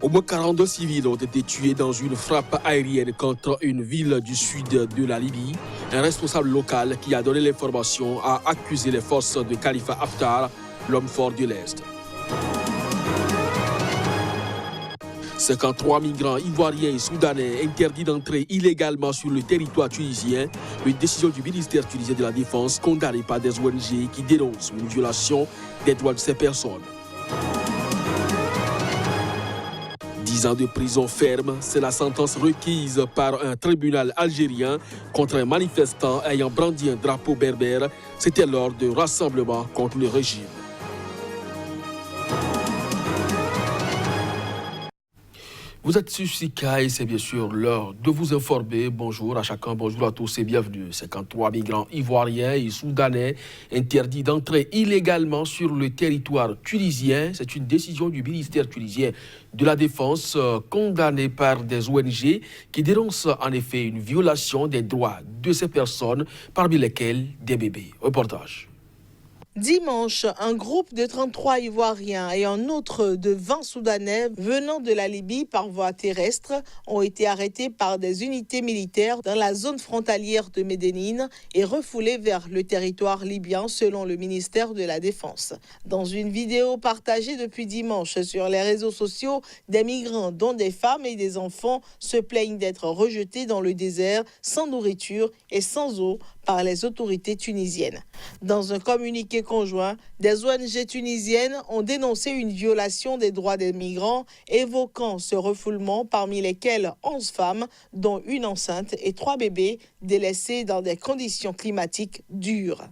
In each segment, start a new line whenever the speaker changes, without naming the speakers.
Au moins 42 civils ont été tués dans une frappe aérienne contre une ville du sud de la Libye. Un responsable local qui a donné l'information a accusé les forces de Khalifa Haftar, l'homme fort de l'Est. 53 migrants ivoiriens et soudanais interdits d'entrer illégalement sur le territoire tunisien. Une décision du ministère tunisien de la Défense condamnée par des ONG qui dénoncent une violation des droits de ces personnes. 10 ans de prison ferme, c'est la sentence requise par un tribunal algérien contre un manifestant ayant brandi un drapeau berbère. C'était lors de rassemblements contre le régime. Vous êtes sur Sika et c'est bien sûr l'heure de vous informer. Bonjour à chacun, bonjour à tous et bienvenue. 53 migrants ivoiriens et soudanais interdits d'entrer illégalement sur le territoire tunisien. C'est une décision du ministère tunisien de la Défense condamnée par des ONG qui dénoncent en effet une violation des droits de ces personnes, parmi lesquelles des bébés. Reportage.
Dimanche, un groupe de 33 Ivoiriens et un autre de 20 Soudanais venant de la Libye par voie terrestre ont été arrêtés par des unités militaires dans la zone frontalière de Médénine et refoulés vers le territoire libyen selon le ministère de la Défense. Dans une vidéo partagée depuis dimanche sur les réseaux sociaux, des migrants, dont des femmes et des enfants, se plaignent d'être rejetés dans le désert sans nourriture et sans eau par les autorités tunisiennes. Dans un communiqué conjoint, des ONG tunisiennes ont dénoncé une violation des droits des migrants, évoquant ce refoulement parmi lesquels 11 femmes, dont une enceinte et 3 bébés délaissés dans des conditions climatiques dures.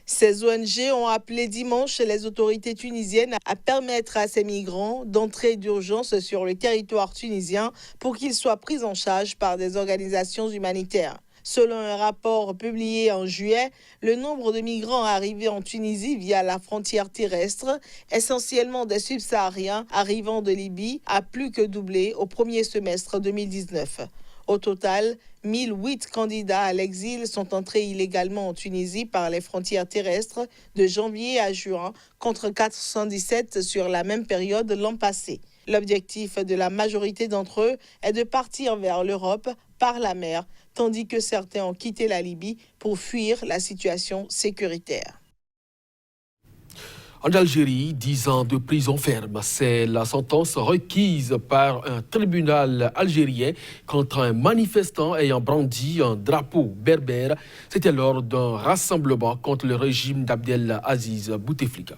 Ces ONG ont appelé dimanche les autorités tunisiennes à permettre à ces migrants d'entrer d'urgence sur le territoire tunisien pour qu'ils soient pris en charge par des organisations humanitaires. Selon un rapport publié en juillet, le nombre de migrants arrivés en Tunisie via la frontière terrestre, essentiellement des subsahariens arrivant de Libye, a plus que doublé au premier semestre 2019. Au total, 1008 candidats à l'exil sont entrés illégalement en Tunisie par les frontières terrestres de janvier à juin, contre 417 sur la même période l'an passé. L'objectif de la majorité d'entre eux est de partir vers l'Europe par la mer, tandis que certains ont quitté la Libye pour fuir la situation sécuritaire.
En Algérie, 10 ans de prison ferme, c'est la sentence requise par un tribunal algérien contre un manifestant ayant brandi un drapeau berbère. C'était lors d'un rassemblement contre le régime d'Abdelaziz Bouteflika.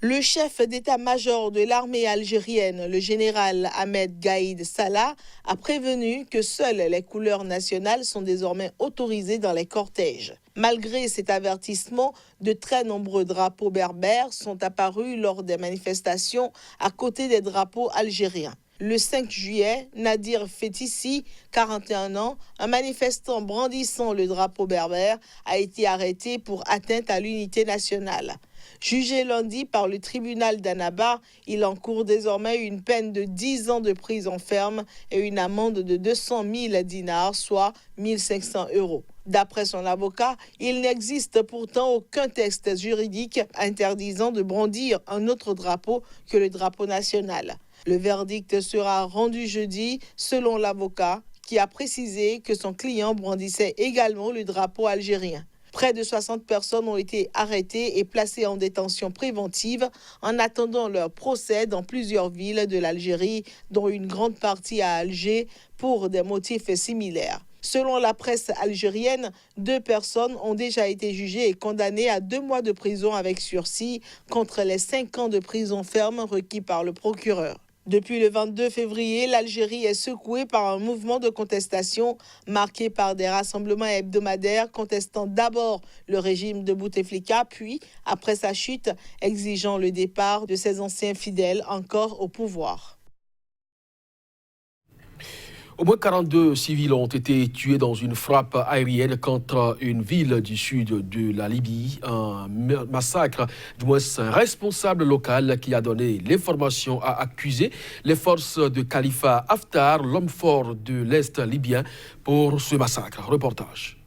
Le chef d'état-major de l'armée algérienne, le général Ahmed Gaïd Salah, a prévenu que seules les couleurs nationales sont désormais autorisées dans les cortèges. Malgré cet avertissement, de très nombreux drapeaux berbères sont apparus lors des manifestations à côté des drapeaux algériens. Le 5 juillet, Nadir Fetissi, 41 ans, un manifestant brandissant le drapeau berbère, a été arrêté pour atteinte à l'unité nationale. Jugé lundi par le tribunal d'Annaba, il encourt désormais une peine de 10 ans de prison ferme et une amende de 200 000 dinars, soit 1 500 €. D'après son avocat, il n'existe pourtant aucun texte juridique interdisant de brandir un autre drapeau que le drapeau national. Le verdict sera rendu jeudi, selon l'avocat, qui a précisé que son client brandissait également le drapeau algérien. Près de 60 personnes ont été arrêtées et placées en détention préventive en attendant leur procès dans plusieurs villes de l'Algérie, dont une grande partie à Alger, pour des motifs similaires. Selon la presse algérienne, 2 personnes ont déjà été jugées et condamnées à 2 mois de prison avec sursis contre les 5 ans de prison ferme requis par le procureur. Depuis le 22 février, l'Algérie est secouée par un mouvement de contestation marqué par des rassemblements hebdomadaires contestant d'abord le régime de Bouteflika, puis, après sa chute, exigeant le départ de ses anciens fidèles encore au pouvoir.
Au moins 42 civils ont été tués dans une frappe aérienne contre une ville du sud de la Libye. Un massacre, du moins un responsable local qui a donné l'information a accusé les forces de Khalifa Haftar, l'homme fort de l'Est libyen, pour ce massacre. Reportage.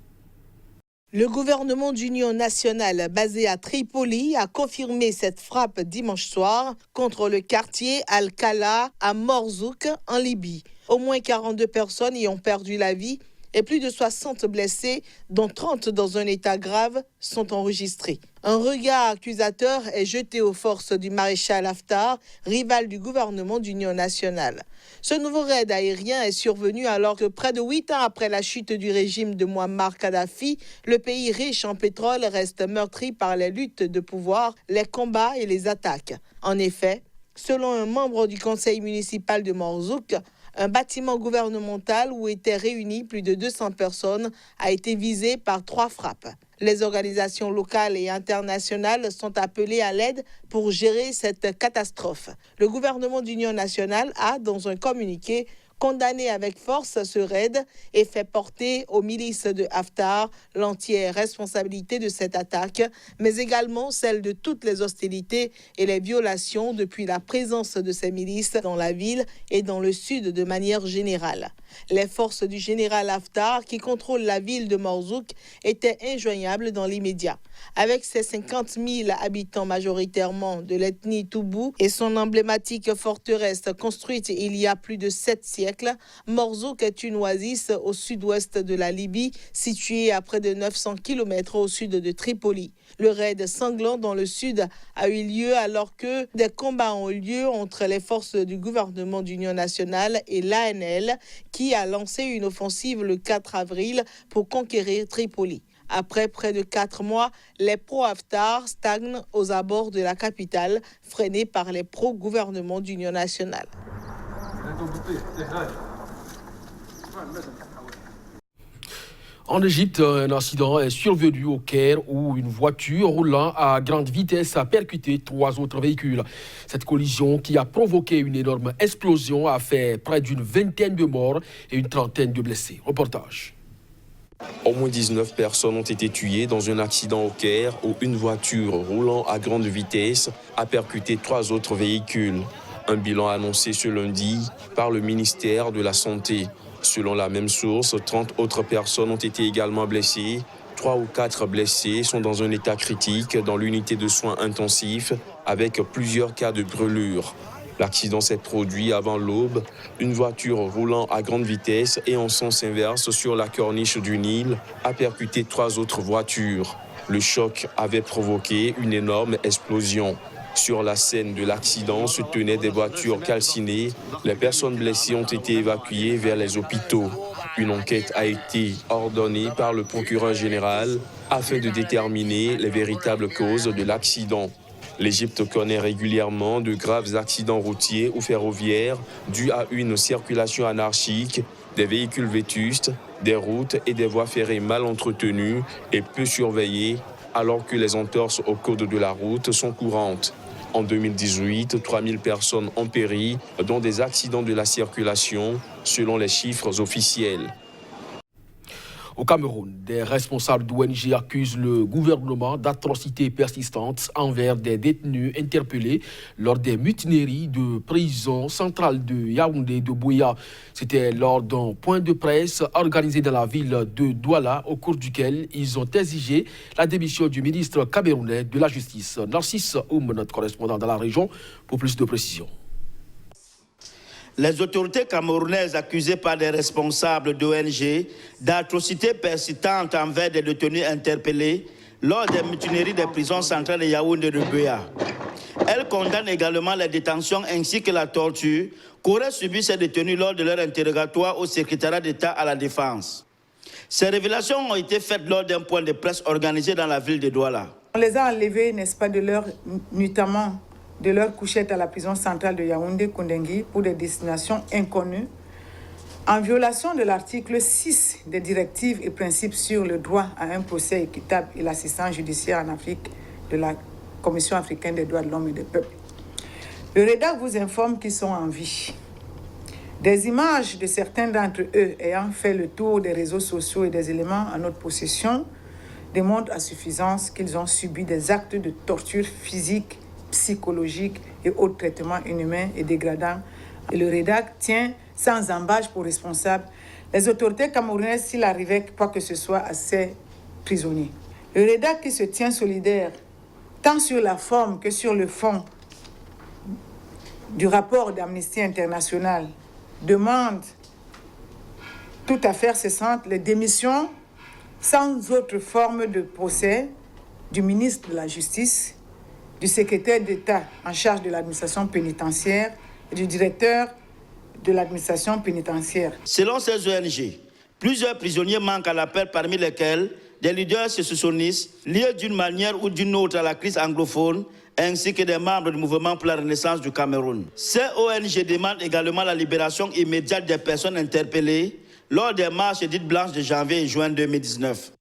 Le gouvernement d'union nationale basé à Tripoli a confirmé cette frappe dimanche soir contre le quartier Al-Kala à Morzouk en Libye. Au moins 42 personnes y ont perdu la vie et plus de 60 blessés, dont 30 dans un état grave, sont enregistrés. Un regard accusateur est jeté aux forces du maréchal Haftar, rival du gouvernement d'union nationale. Ce nouveau raid aérien est survenu alors que près de 8 ans après la chute du régime de Mouammar Kadhafi, le pays riche en pétrole reste meurtri par les luttes de pouvoir, les combats et les attaques. En effet, selon un membre du conseil municipal de Morzouk, un bâtiment gouvernemental où étaient réunies plus de 200 personnes a été visé par 3 frappes. Les organisations locales et internationales sont appelées à l'aide pour gérer cette catastrophe. Le gouvernement d'union nationale a, dans un communiqué, condamné avec force ce raid et fait porter aux milices de Haftar l'entière responsabilité de cette attaque, mais également celle de toutes les hostilités et les violations depuis la présence de ces milices dans la ville et dans le sud de manière générale. Les forces du général Haftar, qui contrôlent la ville de Morzouk, étaient injoignables dans l'immédiat. Avec ses 50 000 habitants majoritairement de l'ethnie Toubou et son emblématique forteresse construite il y a plus de 7 siècles, Morzouk est une oasis au sud-ouest de la Libye, située à près de 900 km au sud de Tripoli. Le raid sanglant dans le sud a eu lieu alors que des combats ont eu lieu entre les forces du gouvernement d'union nationale et l'ANL, qui a lancé une offensive le 4 avril pour conquérir Tripoli. Après près de 4 mois, les pro-Haftar stagnent aux abords de la capitale, freinés par les pro-gouvernement d'union nationale.
En Égypte, un accident est survenu au Caire où une voiture roulant à grande vitesse a percuté 3 autres véhicules. Cette collision qui a provoqué une énorme explosion a fait près d'une vingtaine de morts et une trentaine de blessés. Reportage.
Au moins 19 personnes ont été tuées dans un accident au Caire où une voiture roulant à grande vitesse a percuté 3 autres véhicules. Un bilan annoncé ce lundi par le ministère de la Santé. Selon la même source, 30 autres personnes ont été également blessées. 3 ou 4 blessés sont dans un état critique dans l'unité de soins intensifs avec plusieurs cas de brûlures. L'accident s'est produit avant l'aube. Une voiture roulant à grande vitesse et en sens inverse sur la corniche du Nil a percuté 3 autres voitures. Le choc avait provoqué une énorme explosion. Sur la scène de l'accident se tenaient des voitures calcinées. Les personnes blessées ont été évacuées vers les hôpitaux. Une enquête a été ordonnée par le procureur général afin de déterminer les véritables causes de l'accident. L'Égypte connaît régulièrement de graves accidents routiers ou ferroviaires dus à une circulation anarchique, des véhicules vétustes, des routes et des voies ferrées mal entretenues et peu surveillées, alors que les entorses au code de la route sont courantes. En 2018, 3000 personnes ont péri dans des accidents de la circulation, selon les chiffres officiels.
Au Cameroun, des responsables d'ONG accusent le gouvernement d'atrocités persistantes envers des détenus interpellés lors des mutineries de prison centrale de Yaoundé de Bouya. C'était lors d'un point de presse organisé dans la ville de Douala, au cours duquel ils ont exigé la démission du ministre camerounais de la Justice. Narcisse Oum, notre correspondant dans la région, pour plus de précisions.
Les autorités camerounaises accusées par des responsables d'ONG d'atrocités persistantes envers des détenus interpellés lors des mutineries des prisons centrales de Yaoundé de Bouya. Elles condamnent également les détentions ainsi que la torture qu'auraient subi ces détenus lors de leur interrogatoire au secrétariat d'État à la Défense. Ces révélations ont été faites lors d'un point de presse organisé dans la ville de Douala.
On les a enlevés, n'est-ce pas, notamment de leur couchette à la prison centrale de Yaoundé-Koundengui pour des destinations inconnues, en violation de l'article 6 des directives et principes sur le droit à un procès équitable et l'assistance judiciaire en Afrique de la Commission africaine des droits de l'homme et des peuples. Le REDAC vous informe qu'ils sont en vie. Des images de certains d'entre eux ayant fait le tour des réseaux sociaux et des éléments en notre possession démontrent à suffisance qu'ils ont subi des actes de torture physique, psychologique et autres traitements inhumains et dégradants. Et le REDAC tient sans embâche pour responsable les autorités camerounaises s'il arrivait quoi que ce soit à ces prisonniers. Le REDAC, qui se tient solidaire tant sur la forme que sur le fond du rapport d'Amnesty International, demande toute affaire cessante les démissions sans autre forme de procès du ministre de la Justice, du secrétaire d'État en charge de l'administration pénitentiaire et du directeur de l'administration pénitentiaire.
Selon ces ONG, plusieurs prisonniers manquent à l'appel, parmi lesquels des leaders sécessionnistes liés d'une manière ou d'une autre à la crise anglophone, ainsi que des membres du mouvement pour la renaissance du Cameroun. Ces ONG demandent également la libération immédiate des personnes interpellées lors des marches dites blanches de janvier et juin 2019.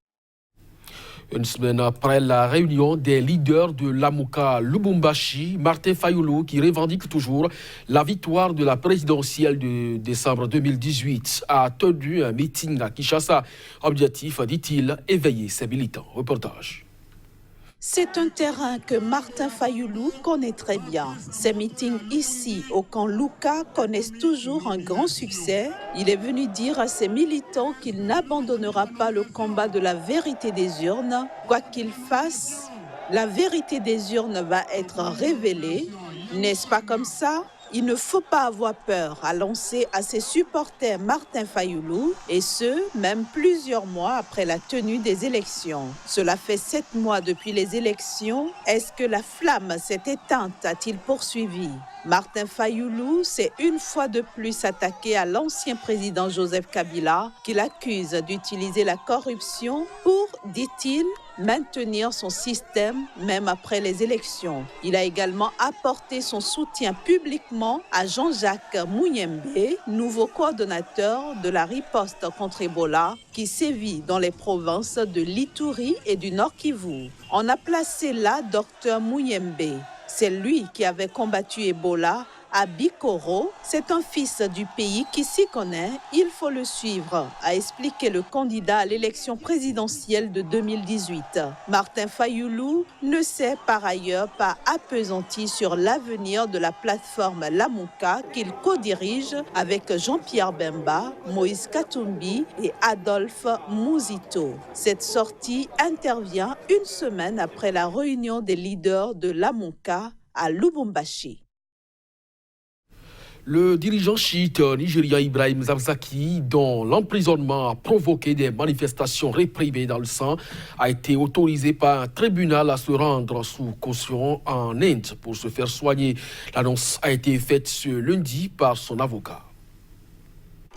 Une semaine après la réunion des leaders de l'Amouka Lubumbashi, Martin Fayulu, qui revendique toujours la victoire de la présidentielle de décembre 2018, a tenu un meeting à Kinshasa. Objectif, dit-il, éveiller ses militants. Reportage.
C'est un terrain que Martin Fayulu connaît très bien. Ses meetings ici, au camp Luka, connaissent toujours un grand succès. Il est venu dire à ses militants qu'il n'abandonnera pas le combat de la vérité des urnes. Quoi qu'il fasse, la vérité des urnes va être révélée. N'est-ce pas comme ça ? Il ne faut pas avoir peur, a lancé à ses supporters Martin Fayulu, et ce, même plusieurs mois après la tenue des élections. Cela fait 7 mois depuis les élections. Est-ce que la flamme s'est éteinte, a-t-il poursuivi? Martin Fayulu s'est une fois de plus attaqué à l'ancien président Joseph Kabila, qu'il accuse d'utiliser la corruption pour, dit-il, maintenir son système même après les élections. Il a également apporté son soutien publiquement à Jean-Jacques Muyembe, nouveau coordonnateur de la riposte contre Ebola, qui sévit dans les provinces de l'Ituri et du Nord Kivu. On a placé là Dr Muyembe. C'est lui qui avait combattu Ebola à Bikoro. C'est un fils du pays qui s'y connaît. Il faut le suivre, a expliqué le candidat à l'élection présidentielle de 2018. Martin Fayulu ne s'est par ailleurs pas appesanti sur l'avenir de la plateforme Lamuka qu'il co-dirige avec Jean-Pierre Bemba, Moïse Katumbi et Adolphe Mouzito. Cette sortie intervient une semaine après la réunion des leaders de Lamuka à Lubumbashi.
Le dirigeant chiite nigérien Ibrahim Zakzaky, dont l'emprisonnement a provoqué des manifestations réprimées dans le sang, a été autorisé par un tribunal à se rendre sous caution en Inde pour se faire soigner. L'annonce a été faite ce lundi par son avocat.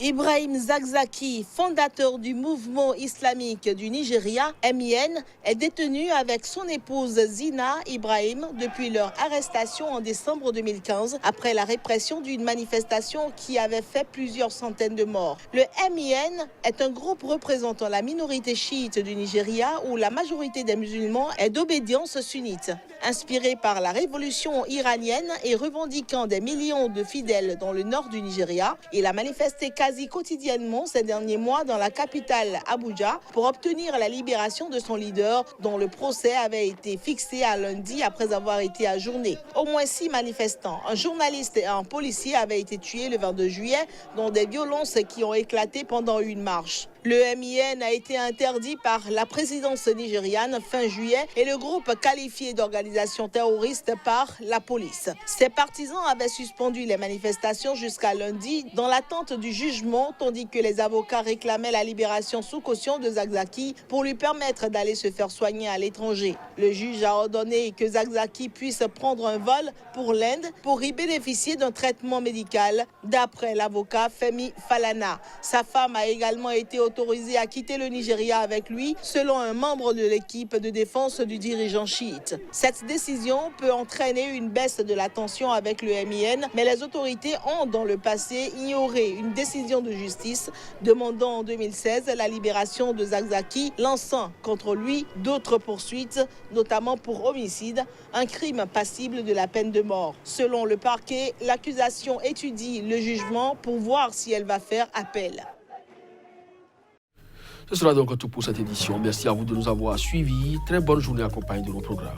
Ibrahim Zakzaky, fondateur du mouvement islamique du Nigeria, MIN, est détenu avec son épouse Zina Ibrahim depuis leur arrestation en décembre 2015 après la répression d'une manifestation qui avait fait plusieurs centaines de morts. Le MIN est un groupe représentant la minorité chiite du Nigeria où la majorité des musulmans est d'obédience sunnite. Inspiré par la révolution iranienne et revendiquant des millions de fidèles dans le nord du Nigeria, il a manifesté quasi quotidiennement ces derniers mois dans la capitale Abuja pour obtenir la libération de son leader dont le procès avait été fixé à lundi après avoir été ajourné. Au moins 6 manifestants, un journaliste et un policier avaient été tués le 22 juillet dans des violences qui ont éclaté pendant une marche. Le MIN a été interdit par la présidence nigériane fin juillet et le groupe qualifié d'organisation terroriste par la police. Ses partisans avaient suspendu les manifestations jusqu'à lundi dans l'attente du jugement, tandis que les avocats réclamaient la libération sous caution de Zakzaky pour lui permettre d'aller se faire soigner à l'étranger. Le juge a ordonné que Zakzaky puisse prendre un vol pour l'Inde pour y bénéficier d'un traitement médical, d'après l'avocat Femi Falana. Sa femme a également été autorisé à quitter le Nigeria avec lui, selon un membre de l'équipe de défense du dirigeant chiite. Cette décision peut entraîner une baisse de la tension avec le MIN, mais les autorités ont dans le passé ignoré une décision de justice demandant en 2016 la libération de Zakzaky, lançant contre lui d'autres poursuites, notamment pour homicide, un crime passible de la peine de mort. Selon le parquet, l'accusation étudie le jugement pour voir si elle va faire appel.
Ce sera donc tout pour cette édition. Merci à vous de nous avoir suivis. Très bonne journée accompagnée de nos programmes.